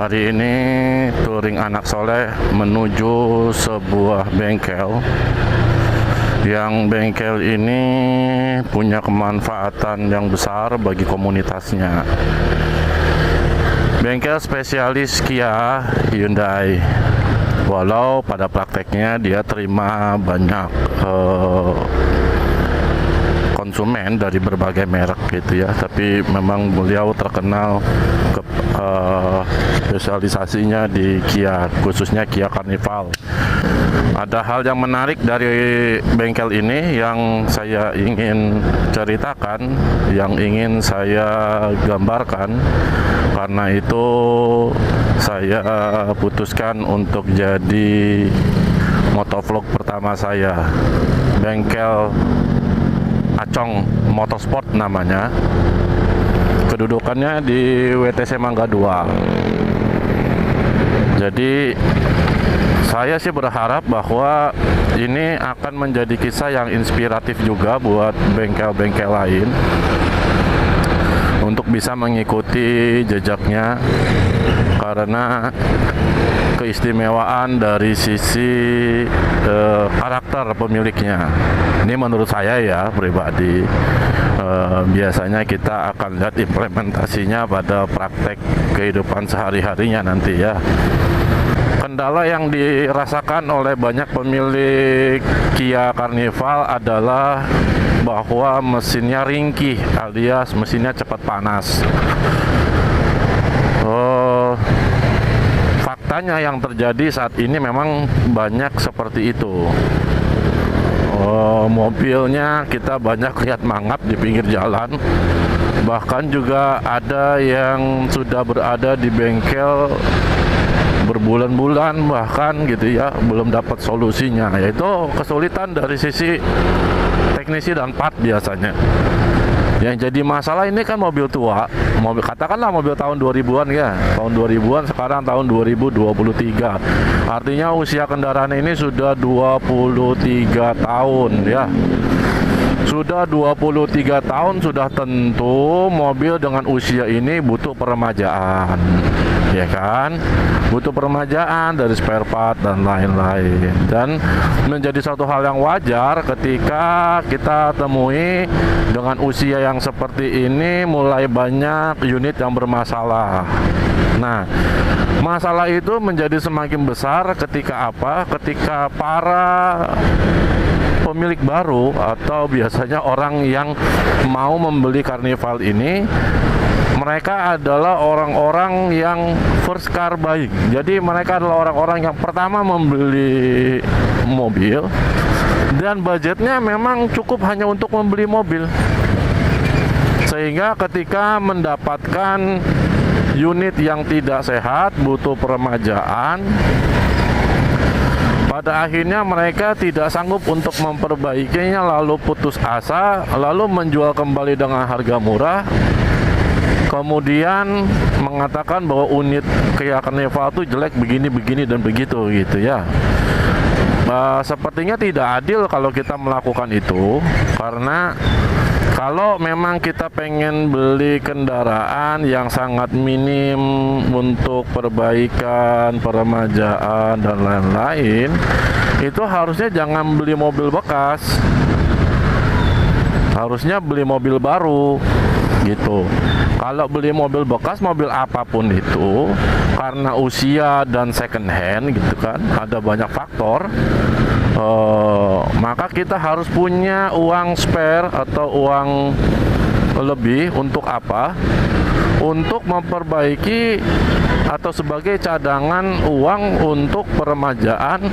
Hari ini touring anak soleh menuju sebuah bengkel. Yang bengkel ini punya kemanfaatan yang besar bagi komunitasnya. Bengkel spesialis Kia Hyundai. Walau pada prakteknya dia terima banyak konsumen dari berbagai merek gitu ya, tapi memang beliau terkenal spesialisasinya di Kia, khususnya Kia Carnival. Ada hal yang menarik dari bengkel ini yang saya ingin ceritakan, yang ingin saya gambarkan. Karena itu saya putuskan untuk jadi motovlog pertama saya. Bengkel Acong Motorsport namanya. Kedudukannya di WTC Mangga 2. Jadi saya sih berharap bahwa ini akan menjadi kisah yang inspiratif juga buat bengkel-bengkel lain untuk bisa mengikuti jejaknya, karena keistimewaan dari sisi karakter pemiliknya. Ini menurut saya ya pribadi. Biasanya kita akan lihat implementasinya pada praktek kehidupan sehari-harinya nanti ya. Kendala yang dirasakan oleh banyak pemilik Kia Carnival adalah bahwa mesinnya ringkih alias mesinnya cepat panas. Faktanya yang terjadi saat ini memang banyak seperti itu. Mobilnya kita banyak lihat mangap di pinggir jalan. Bahkan juga ada yang sudah berada di bengkel berbulan-bulan bahkan gitu ya, belum dapat solusinya, yaitu kesulitan dari sisi teknisi dan part biasanya. Yang jadi masalah ini kan mobil tua, mobil katakanlah mobil tahun 2000-an ya, tahun 2000-an, sekarang tahun 2023. Artinya usia kendaraan ini sudah 23 tahun ya. Sudah 23 tahun, sudah tentu mobil dengan usia ini butuh peremajaan, ya kan? Butuh peremajaan dari spare part dan lain-lain. Dan menjadi satu hal yang wajar ketika kita temui dengan usia yang seperti ini mulai banyak unit yang bermasalah. Nah, masalah itu menjadi semakin besar ketika apa? Ketika para pemilik baru atau biasanya orang yang mau membeli Carnival ini, mereka adalah orang-orang yang first car buying. Jadi mereka adalah orang-orang yang pertama membeli mobil dan budgetnya memang cukup hanya untuk membeli mobil. Sehingga ketika mendapatkan unit yang tidak sehat, butuh peremajaan, pada akhirnya mereka tidak sanggup untuk memperbaikinya, lalu putus asa, lalu menjual kembali dengan harga murah, kemudian mengatakan bahwa unit Kia Carnival itu jelek begini dan begitu gitu ya. Sepertinya tidak adil kalau kita melakukan itu, karena kalau memang kita pengen beli kendaraan yang sangat minim untuk perbaikan, peremajaan dan lain-lain, itu harusnya jangan beli mobil bekas. Harusnya beli mobil baru gitu. Kalau beli mobil bekas, mobil apapun itu, karena usia dan second hand gitu kan, ada banyak faktor. Maka kita harus punya uang spare atau uang lebih untuk apa? Untuk memperbaiki atau sebagai cadangan uang untuk peremajaan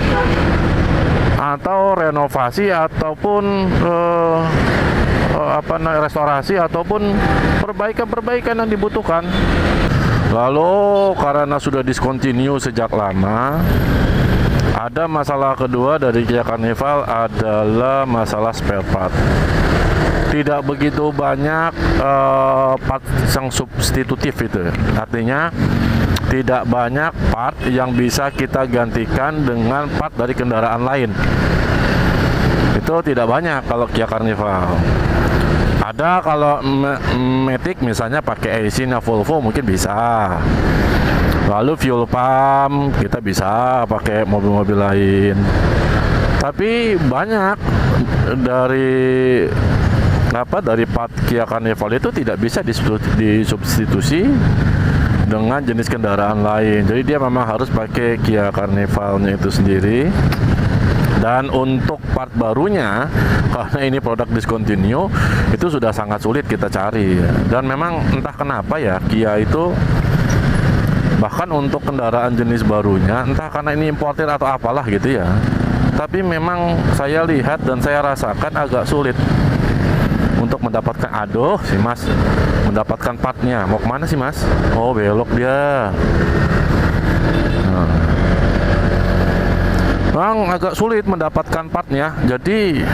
atau renovasi ataupun restorasi ataupun perbaikan-perbaikan yang dibutuhkan. Lalu karena sudah discontinue sejak lama, ada masalah kedua dari Kia Carnival adalah masalah spare part. Tidak begitu banyak part yang substitutif itu. Artinya tidak banyak part yang bisa kita gantikan dengan part dari kendaraan lain. Itu tidak banyak kalau Kia Carnival. Ada kalau Matic misalnya pakai AC-nya Volvo mungkin bisa. Lalu fuel pump kita bisa pakai mobil-mobil lain. Tapi banyak dari part Kia Carnival itu tidak bisa disubstitusi dengan jenis kendaraan lain. Jadi dia memang harus pakai Kia Carnivalnya itu sendiri. Dan untuk part barunya, karena ini produk discontinue, itu sudah sangat sulit kita cari. Dan memang entah kenapa ya, Kia itu bahkan untuk kendaraan jenis barunya, entah karena ini importir atau apalah gitu ya, tapi memang saya lihat dan saya rasakan agak sulit untuk mendapatkan. Aduh, si Mas mendapatkan partnya. Mau kemana sih Mas? Oh, belok dia. Memang agak sulit mendapatkan partnya. Jadi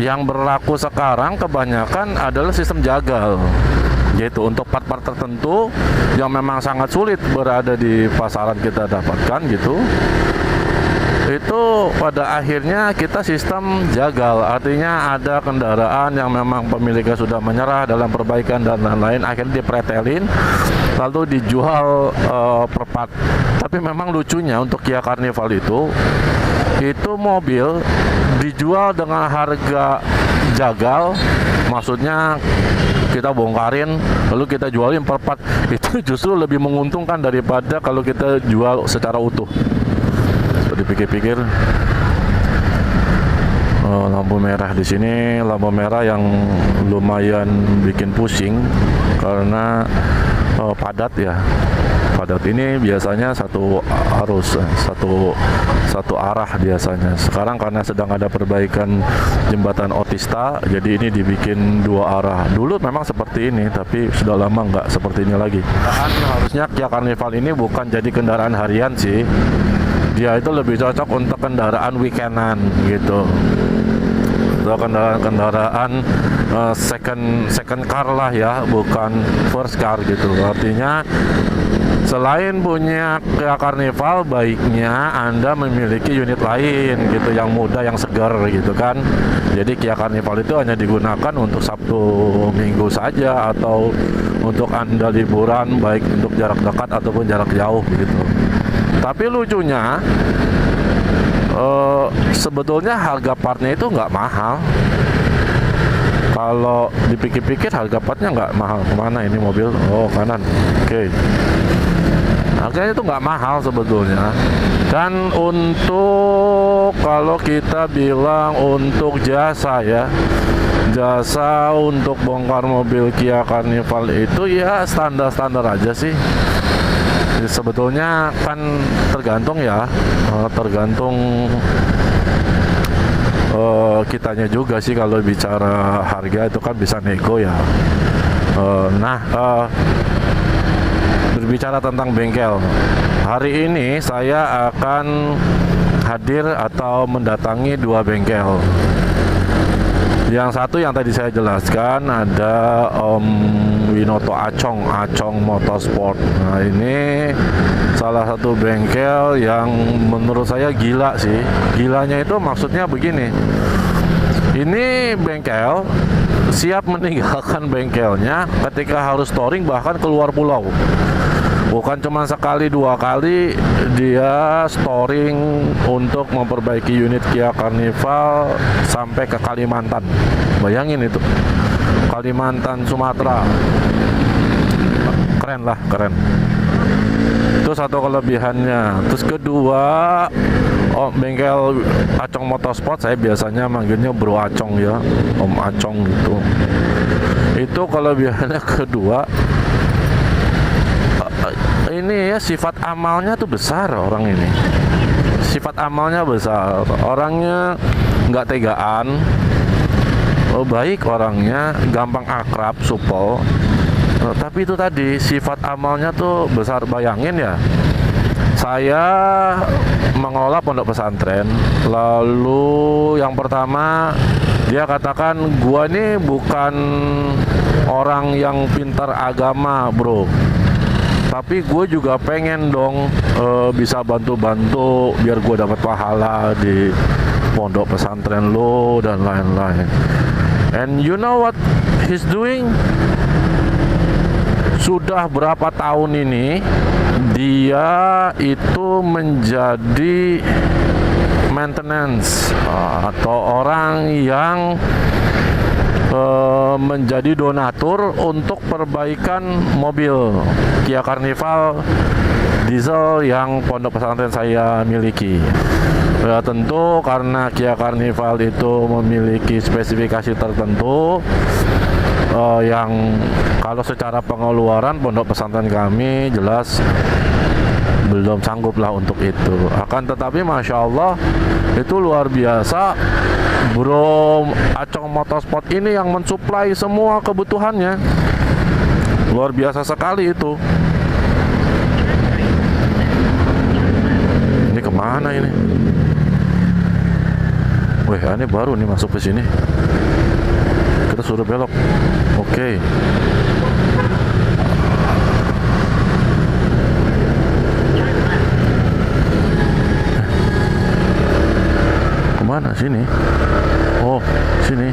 yang berlaku sekarang kebanyakan adalah sistem jagal, yaitu untuk part-part tertentu yang memang sangat sulit berada di pasaran kita dapatkan gitu. Itu pada akhirnya kita sistem jagal, artinya ada kendaraan yang memang pemiliknya sudah menyerah dalam perbaikan dan lain-lain, akhirnya dipretelin lalu dijual per part. Tapi memang lucunya untuk Kia Carnival itu mobil dijual dengan harga jagal, maksudnya kita bongkarin lalu kita jualin per part. Itu justru lebih menguntungkan daripada kalau kita jual secara utuh. Dipikir-pikir, lampu merah di sini, lampu merah yang lumayan bikin pusing karena padat ya. Padat ini biasanya satu arus, satu arah biasanya. Sekarang karena sedang ada perbaikan jembatan Otista, jadi ini dibikin dua arah. Dulu memang seperti ini, tapi sudah lama nggak seperti ini lagi. Harusnya Kia Carnival ini bukan jadi kendaraan harian sih. Dia itu lebih cocok untuk kendaraan weekendan gitu, atau kendaraan second car lah ya, bukan first car gitu. Artinya selain punya Kia Carnival, baiknya Anda memiliki unit lain gitu yang muda, yang segar gitu kan. Jadi Kia Carnival itu hanya digunakan untuk Sabtu Minggu saja, atau untuk Anda liburan, baik untuk jarak dekat ataupun jarak jauh gitu. Tapi lucunya sebetulnya harga partnya itu nggak mahal. Kalau dipikir-pikir harga partnya nggak mahal. Kemana ini mobil? Oh, kanan. Oke. Harganya itu nggak mahal sebetulnya. Dan untuk kalau kita bilang untuk jasa ya, jasa untuk bongkar mobil Kia Carnival itu ya standar-standar aja sih. Sebetulnya kan tergantung ya, tergantung kitanya juga sih. Kalau bicara harga itu kan bisa nego ya. Berbicara tentang bengkel, hari ini saya akan hadir atau mendatangi dua bengkel. Yang satu yang tadi saya jelaskan ada Om Winoto Acong Motorsport. Nah, ini salah satu bengkel yang menurut saya gila sih. Gilanya itu maksudnya begini. Ini bengkel siap meninggalkan bengkelnya ketika harus touring, bahkan keluar pulau. Bukan cuma sekali dua kali, dia storing untuk memperbaiki unit Kia Carnival sampai ke Kalimantan. Bayangin itu, Kalimantan, Sumatera. Keren lah, keren. Itu satu kelebihannya. Terus kedua, bengkel Acong Motorsport, saya biasanya manggilnya Bro Acong ya, Om Acong gitu. Itu kelebihannya kedua, ini ya sifat amalnya tuh besar orang ini. Sifat amalnya besar. Orangnya nggak tegaan. Baik orangnya, gampang akrab, supel. Tapi itu tadi sifat amalnya tuh besar. Bayangin ya, saya mengelola pondok pesantren. Lalu yang pertama dia katakan, gua nih bukan orang yang pintar agama bro, tapi gue juga pengen dong bisa bantu-bantu biar gue dapat pahala di pondok pesantren lo dan lain-lain. And you know what he's doing? Sudah berapa tahun ini dia itu menjadi maintenance atau orang yang menjadi donatur untuk perbaikan mobil Kia Carnival diesel yang pondok pesantren saya miliki. Ya, tentu karena Kia Carnival itu memiliki spesifikasi tertentu yang kalau secara pengeluaran pondok pesantren kami jelas belum sanggup lah untuk itu. Akan tetapi Masya Allah itu luar biasa, Bro Acong Motorsport ini yang mensuplai semua kebutuhannya. Luar biasa sekali itu. Ini kemana ini? Wih, ini baru nih masuk ke sini. Kita suruh belok. Oke. Kemana sini? Oh, sini.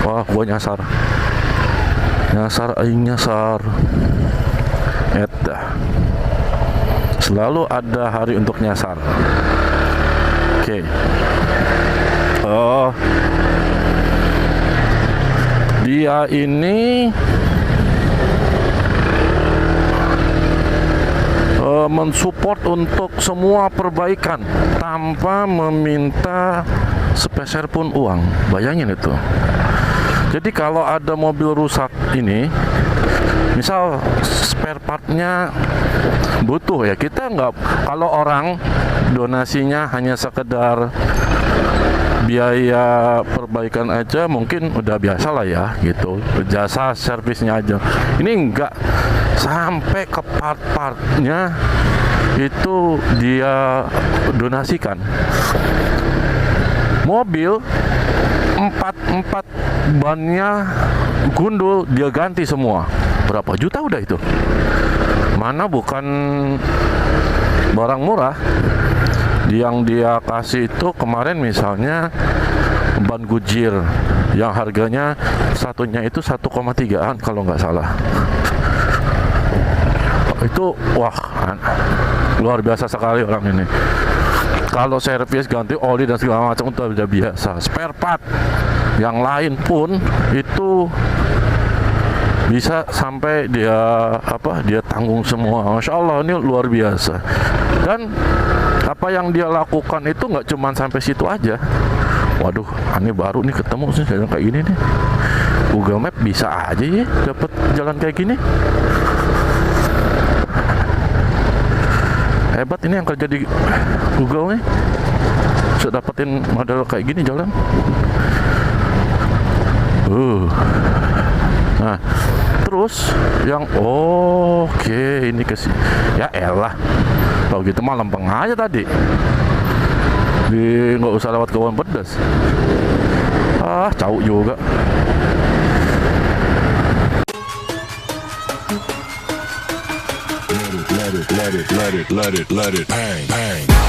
Wah, gua nyasar. Nyasar. Edah. Selalu ada hari untuk nyasar. Oke. Oh. Dia ini mensupport untuk semua perbaikan tanpa meminta sepeser pun uang. Bayangin itu. Jadi kalau ada mobil rusak ini, misal spare partnya butuh ya, kita nggak, kalau orang donasinya hanya sekedar biaya perbaikan aja mungkin udah biasa lah ya gitu, jasa servisnya aja. Ini enggak, sampai ke part-partnya itu dia donasikan. Mobil empat bannya gundul dia ganti semua. Berapa juta udah itu? Mana bukan barang murah. Yang dia kasih itu kemarin misalnya ban Goodyear yang harganya satunya itu 1,3an kalau nggak salah. Itu wah, luar biasa sekali orang ini. Kalau servis ganti oli dan segala macam itu udah biasa. Spare part yang lain pun itu bisa sampai dia tanggung semua. Masya Allah, ini luar biasa. Dan apa yang dia lakukan itu nggak cuma sampai situ aja. Waduh, ini baru nih ketemu sih jalan kayak gini nih. Google Map bisa aja ya dapat jalan kayak gini. Hebat ini yang kerja di Google nih, bisa dapetin model kayak gini jalan. Nah, terus yang oke, ini kesini. Ya elah, kalau gitu mah lempeng aja tadi. Nggak usah lewat kebun pedas. Cau juga. Let it bang, bang.